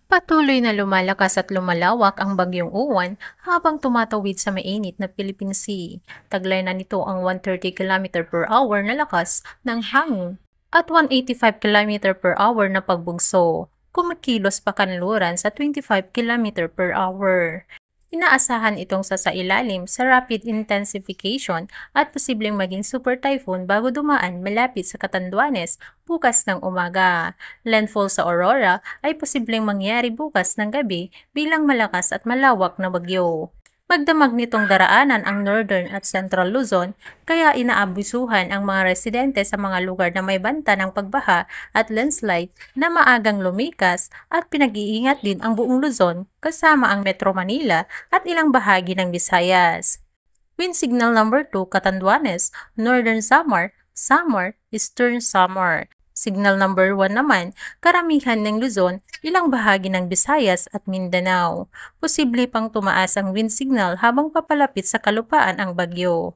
Patuloy na lumalakas at lumalawak ang bagyong Uwan habang tumatawid sa mainit na Philippine Sea. Taglay na nito ang 130 km/h na lakas ng hangin at 185 km/h na pagbugso. Kumikilos pa kanluran sa 25 km/h. Inaasahan itong sasailalim sa rapid intensification at posibleng maging super typhoon bago dumaan malapit sa Catanduanes bukas ng umaga. Landfall sa Aurora ay posibleng mangyari bukas ng gabi bilang malakas at malawak na bagyo. Magdamag nitong daraanan ang Northern at Central Luzon, kaya inaabisuhan ang mga residente sa mga lugar na may banta ng pagbaha at landslide na maagang lumikas at pinag-iingat din ang buong Luzon kasama ang Metro Manila at ilang bahagi ng Visayas. Wind signal number 2, Catanduanes, Northern Samar, Eastern Samar. Signal number 1 naman, karamihan ng Luzon, ilang bahagi ng Visayas at Mindanao. Posible pang tumaas ang wind signal habang papalapit sa kalupaan ang bagyo.